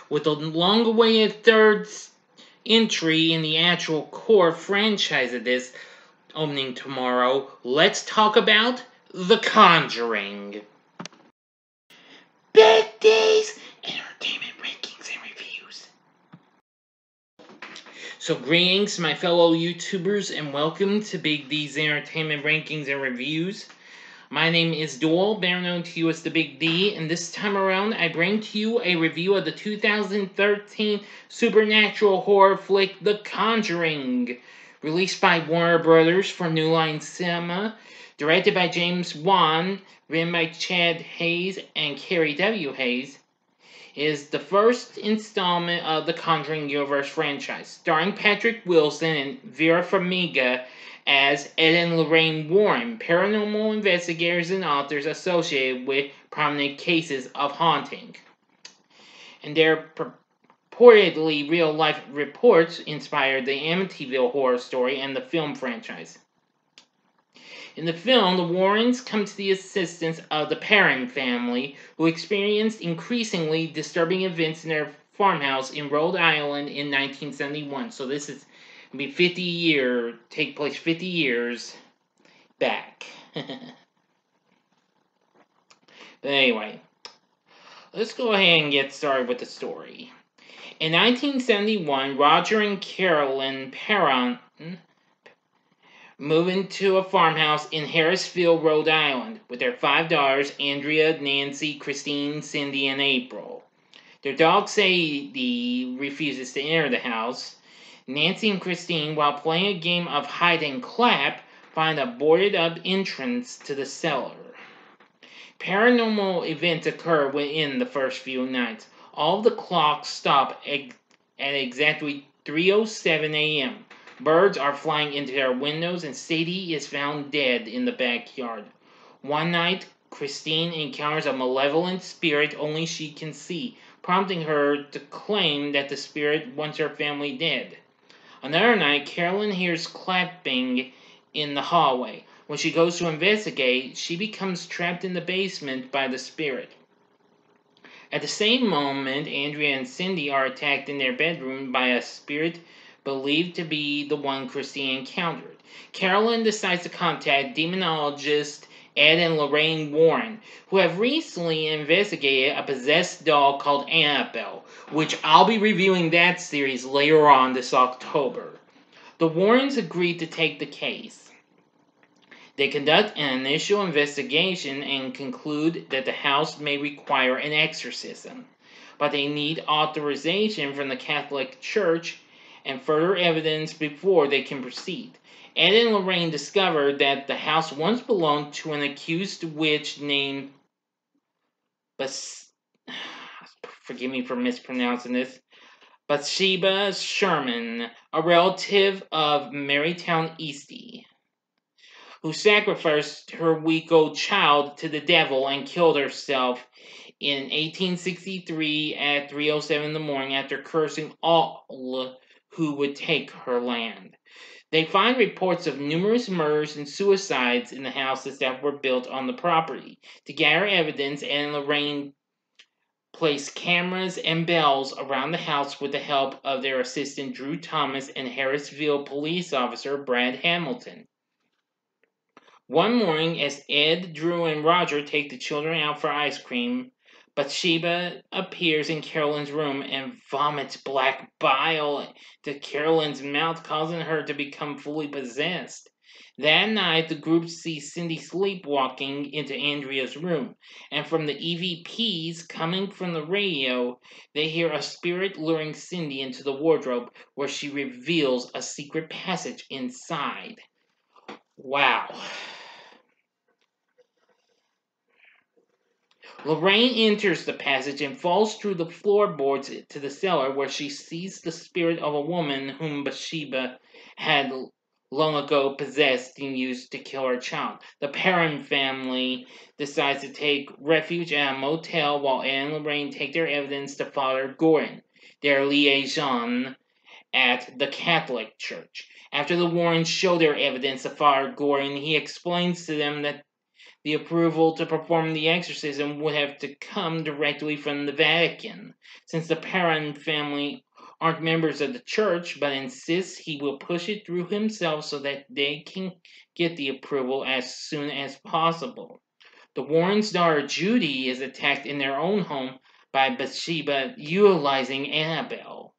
With the long-awaited third entry in the actual core franchise of this opening tomorrow, let's talk about The Conjuring. Big D's Entertainment Rankings and Reviews. So greetings, my fellow YouTubers, and welcome to Big D's Entertainment Rankings and Reviews. My name is Doyle, better known to you as the Big D, and this time around I bring to you a review of the 2013 supernatural horror flick The Conjuring, released by Warner Brothers for New Line Cinema, directed by James Wan, written by Chad Hayes and Carrie W. Hayes. Is the first installment of the Conjuring universe franchise, starring Patrick Wilson and Vera Farmiga as Ed and Lorraine Warren, paranormal investigators and authors associated with prominent cases of haunting. And their purportedly real-life reports inspired the Amityville horror story and the film franchise. In the film, the Warrens come to the assistance of the Perrin family, who experienced increasingly disturbing events in their farmhouse in Rhode Island in 1971. So this is going to be take place 50 years back. But anyway, let's go ahead and get started with the story. In 1971, Roger and Carolyn Perrin move into a farmhouse in Harrisville, Rhode Island, with their 5 daughters, Andrea, Nancy, Christine, Cindy, and April. Their dog Sadie refuses to enter the house. Nancy and Christine, while playing a game of hide and clap, find a boarded-up entrance to the cellar. Paranormal events occur within the first few nights. All of the clocks stop at exactly 3:07 a.m. Birds are flying into their windows, and Sadie is found dead in the backyard. One night, Christine encounters a malevolent spirit only she can see, prompting her to claim that the spirit wants her family dead. Another night, Carolyn hears clapping in the hallway. When she goes to investigate, she becomes trapped in the basement by the spirit. At the same moment, Andrea and Cindy are attacked in their bedroom by a spirit believed to be the one Christine encountered. Carolyn decides to contact demonologist Ed and Lorraine Warren, who have recently investigated a possessed doll called Annabelle, which I'll be reviewing that series later on this October. The Warrens agree to take the case. They conduct an initial investigation and conclude that the house may require an exorcism, but they need authorization from the Catholic Church and further evidence before they can proceed. Ed and Lorraine discover that the house once belonged to an accused witch named forgive me for mispronouncing this, Bathsheba Sherman, a relative of Marytown Eastie, who sacrificed her week-old child to the devil and killed herself in 1863 at 3:07 in the morning after cursing all who would take her land. They find reports of numerous murders and suicides in the houses that were built on the property. To gather evidence, Ed and Lorraine place cameras and bells around the house with the help of their assistant Drew Thomas and Harrisville police officer Brad Hamilton. One morning, as Ed, Drew, and Roger take the children out for ice cream, Bathsheba appears in Carolyn's room and vomits black bile to Carolyn's mouth, causing her to become fully possessed. That night, the group sees Cindy sleepwalking into Andrea's room, and from the EVPs coming from the radio, they hear a spirit luring Cindy into the wardrobe, where she reveals a secret passage inside. Wow. Lorraine enters the passage and falls through the floorboards to the cellar, where she sees the spirit of a woman whom Bathsheba had long ago possessed and used to kill her child. The Perrin family decides to take refuge at a motel while Ed and Lorraine take their evidence to Father Gorin, their liaison at the Catholic Church. After the Warrens show their evidence to Father Gorin, he explains to them that the approval to perform the exorcism would have to come directly from the Vatican, since the Perron family aren't members of the church, but insists he will push it through himself so that they can get the approval as soon as possible. The Warrens' daughter Judy is attacked in their own home by Bathsheba utilizing Annabelle.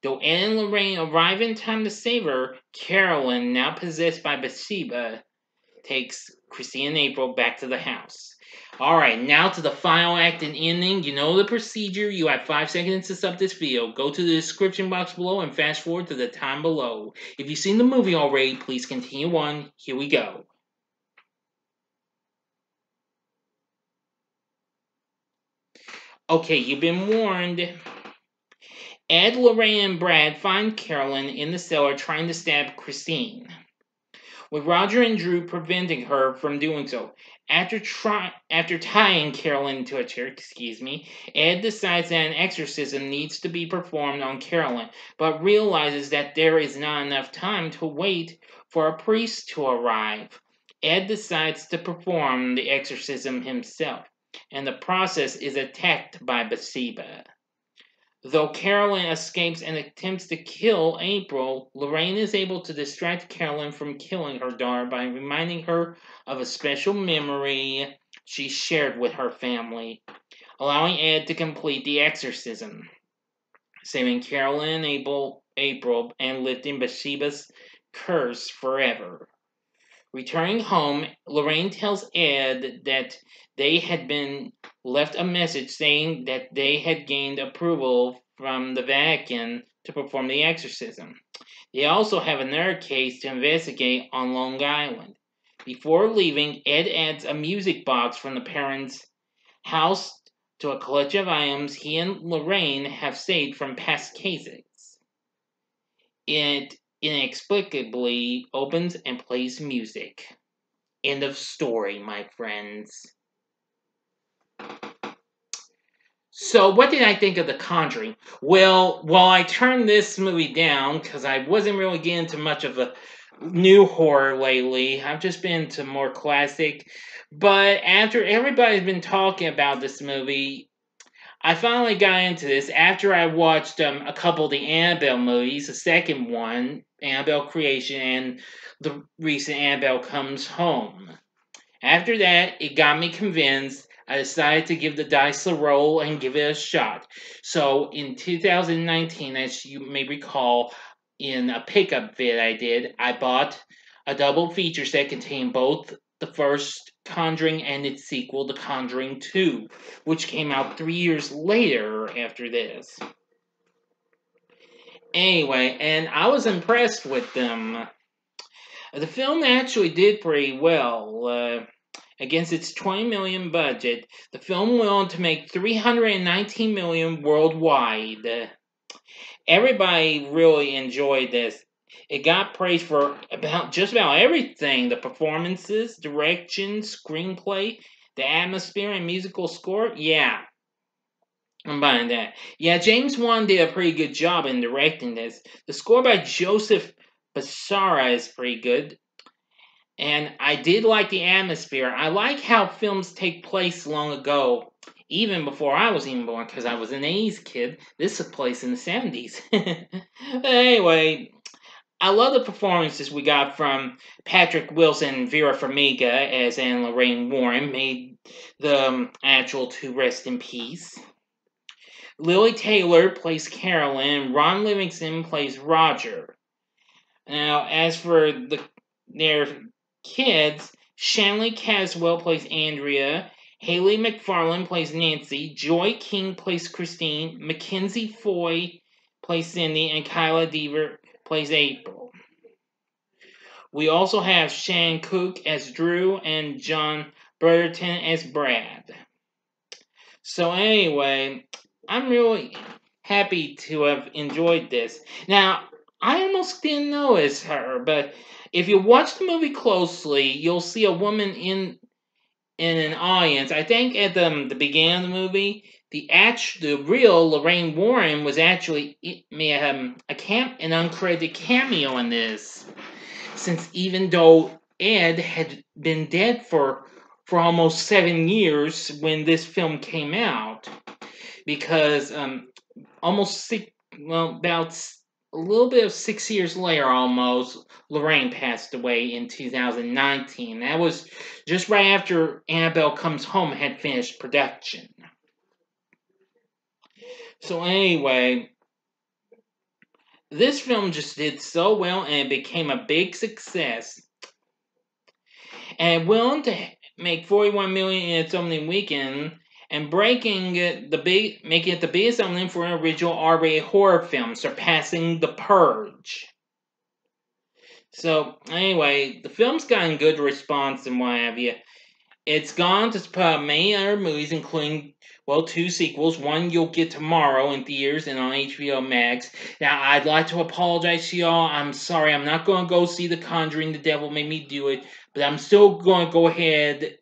Though Ed and Lorraine arrive in time to save her, Carolyn, now possessed by Bathsheba, takes Christine and April back to the house. Alright, now to the final act and ending. You know the procedure. You have 5 seconds to sub this video. Go to the description box below and fast forward to the time below. If you've seen the movie already, please continue on. Here we go. Okay, you've been warned. Ed, Lorraine, and Brad find Carolyn in the cellar trying to stab Christine, with Roger and Drew preventing her from doing so. After tying Carolyn to a chair, Ed decides that an exorcism needs to be performed on Carolyn, but realizes that there is not enough time to wait for a priest to arrive. Ed decides to perform the exorcism himself, and the process is attacked by Bathsheba. Though Carolyn escapes and attempts to kill April, Lorraine is able to distract Carolyn from killing her daughter by reminding her of a special memory she shared with her family, allowing Ed to complete the exorcism, saving Carolyn and April and lifting Bathsheba's curse forever. Returning home, Lorraine tells Ed that they had been left a message saying that they had gained approval from the Vatican to perform the exorcism. They also have another case to investigate on Long Island. Before leaving, Ed adds a music box from the parents' house to a collection of items he and Lorraine have saved from past cases. It inexplicably opens and plays music. End of story, my friends. So, what did I think of The Conjuring? Well, while I turned this movie down because I wasn't really getting into much of a new horror lately, I've just been to more classic. But after everybody's been talking about this movie, I finally got into this after I watched a couple of the Annabelle movies, the second one, Annabelle Creation, and the recent Annabelle Comes Home. After that, it got me convinced. I decided to give the dice a roll and give it a shot. So in 2019, as you may recall, in a pickup vid I did, I bought a double feature set containing both the first Conjuring and its sequel, The Conjuring 2, which came out 3 years later after this. Anyway, and I was impressed with them. The film actually did pretty well. Against its $20 million budget, the film went on to make $319 million worldwide. Everybody really enjoyed this. It got praise for just about everything: the performances, direction, screenplay, the atmosphere, and musical score. Yeah, I'm buying that. Yeah, James Wan did a pretty good job in directing this. The score by Joseph Basara is pretty good. And I did like the atmosphere. I like how films take place long ago, even before I was even born, because I was an 80s kid. This took place in the 70s. Anyway, I love the performances we got from Patrick Wilson and Vera Farmiga as Ed and Lorraine Warren, made the actual to rest in peace. Lilli Taylor plays Carolyn, and Ron Livingston plays Roger. Now, as for their kids, Shanley Caswell plays Andrea, Haley McFarland plays Nancy, Joy King plays Christine, Mackenzie Foy plays Cindy, and Kyla Deaver plays April. We also have Shan Cook as Drew and John Brotherton as Brad. So anyway, I'm really happy to have enjoyed this. Now, I almost didn't notice her, but if you watch the movie closely, you'll see a woman in an audience. I think at the beginning of the movie, the real Lorraine Warren was actually an uncredited cameo in this. Since even though Ed had been dead for almost 7 years when this film came out, because almost six, well, about a little bit of 6 years later, almost, Lorraine passed away in 2019. That was just right after Annabelle Comes Home had finished production. So anyway, this film just did so well and it became a big success. And it went on to make 41 million in its opening weekend and making it the biggest opening for an original R-rated horror film, surpassing The Purge. So anyway, the film's gotten good response and what have you. It's gone to put out many other movies, including, well, 2 sequels. One you'll get tomorrow in theaters and on HBO Max. Now, I'd like to apologize to y'all. I'm sorry, I'm not going to go see The Conjuring, The Devil Made Me Do It, but I'm still going to go ahead.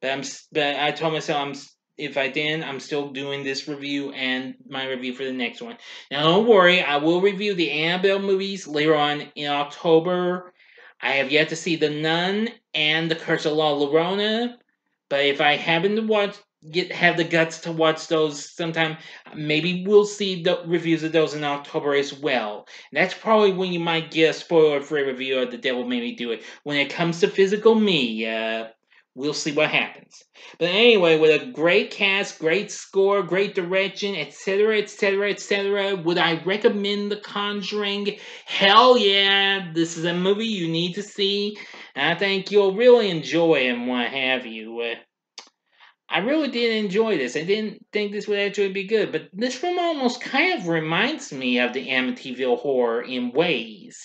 But I told myself if I didn't, I'm still doing this review and my review for the next one. Now, don't worry, I will review the Annabelle movies later on in October. I have yet to see The Nun and The Curse of La Llorona, but if I happen to have the guts to watch those sometime, maybe we'll see the reviews of those in October as well. And that's probably when you might get a spoiler-free review of The Devil Made Me Do It. When it comes to physical me, we'll see what happens. But anyway, with a great cast, great score, great direction, etc., etc., etc., would I recommend The Conjuring? Hell yeah! This is a movie you need to see. And I think you'll really enjoy and what have you. I really did enjoy this. I didn't think this would actually be good, but this film almost kind of reminds me of the Amityville Horror in ways.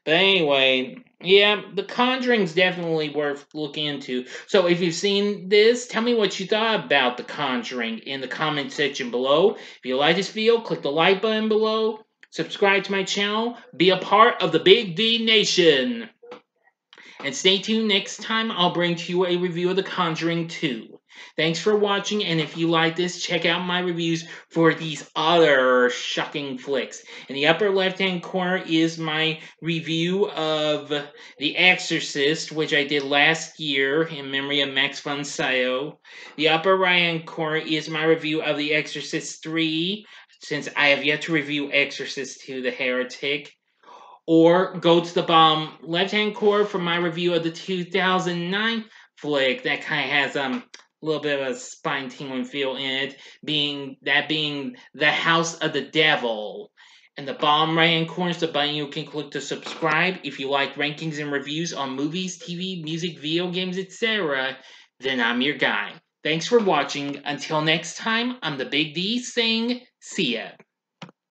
But anyway, yeah, The Conjuring's definitely worth looking into. So if you've seen this, tell me what you thought about The Conjuring in the comment section below. If you like this video, click the like button below. Subscribe to my channel. Be a part of the Big D Nation. And stay tuned next time. I'll bring to you a review of The Conjuring 2. Thanks for watching, and if you like this, check out my reviews for these other shocking flicks. In the upper left-hand corner is my review of The Exorcist, which I did last year in memory of Max von Sydow. The upper right-hand corner is my review of The Exorcist 3, since I have yet to review Exorcist 2, The Heretic. Or go to the bottom left-hand corner for my review of the 2009 flick that kind of has a little bit of a spine-tingling feel in it, being The House of the Devil. And the bottom right-hand corner is the button you can click to subscribe. If you like rankings and reviews on movies, TV, music, video games, etc., then I'm your guy. Thanks for watching. Until next time, I'm the Big D saying, see ya.